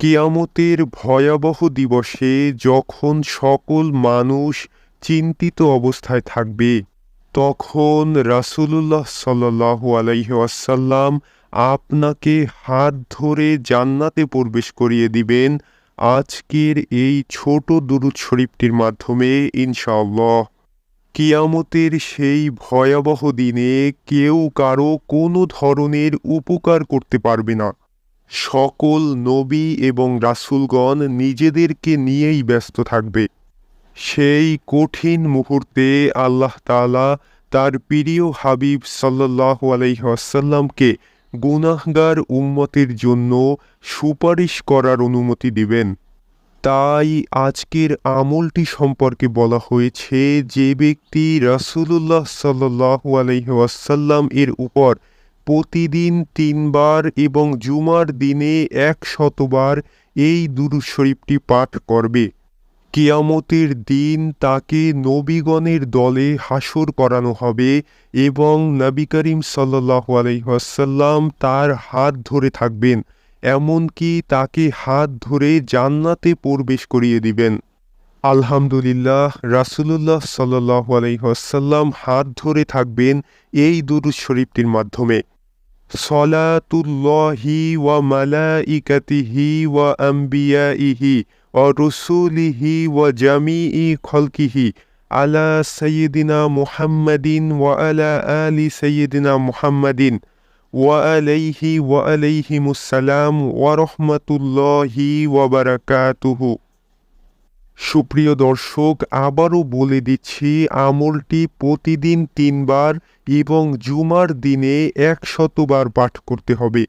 কিয়ামতের ভয়াবহ দিবসে যখন সকল মানুষ চিন্তিত অবস্থায় থাকবে, তখন রাসূলুল্লাহ সাল্লাল্লাহু আলাইহি ওয়াসাল্লাম আপনাকে হাত ধরে জান্নাতে প্রবেশ করিয়ে দিবেন আজকের এই ছোট দুরূদ শরীফটির মাধ্যমে ইনশাআল্লাহ। কিয়ামতের সেই ভয়াবহ দিনে কেউ কারো কোনো ধরনের উপকার করতে পারবে না। সকল নবী এবং রাসূলগণ নিজেদেরকে নিয়েই ব্যস্ত থাকবে। সেই কঠিন মুহূর্তে আল্লাহ তাআলা তার প্রিয় হাবিব সাল্লাল্লাহু আলাইহি ওয়াসাল্লামকে গুনাহগার উম্মতের জন্য সুপারিশ করার অনুমতি দিবেন। তাই আজকের আমলটি সম্পর্কে বলা হয়েছে, যে ব্যক্তি রাসূলুল্লাহ সাল্লাল্লাহু আলাইহি ওয়াসাল্লাম এর উপর প্রতিদিন ৩ বার এবং জুমার দিনে ১০০ বার এই দুরূদ শরীফটি পাঠ করবে, কিয়ামতের দিন তাকে নবীগণের দলে হাসর করানো হবে এবং নবী করিম সাল্লাল্লাহু আলাইহি ওয়াসাল্লাম তার হাত ধরে থাকবেন, এমনকি তাকে হাত ধরে জান্নাতে প্রবেশ করিয়ে দিবেন। আলহামদুলিল্লাহ, রাসূলুল্লাহ সাল্লাল্লাহু আলাইহি ওয়াসাল্লাম হাত ধরে থাকবেন এই দুরূদ শরীফটির মাধ্যমে। সলাতুল্লাহি ওয়া মালাইকাতিহি ওয়া আমবিয়াইহি ওয়া রুসুলিহি ওয়া জামিই খলকিহি আলা সাইয়্যিদিনা মুহাম্মাদিন ওয়া আলা আলি সাইয়্যিদিনা মুহাম্মাদিন ওয়া আলাইহি ওয়া আলাইহিমুসসালাম ওয়া রাহমাতুল্লাহি ওয়া বারাকাতুহু। সুপ্রিয় দর্শক, আবারও বলে দিচ্ছি, আমলটি প্রতিদিন ৩ বার এবং জুমার দিনে ১০০ বার পাঠ করতে হবে।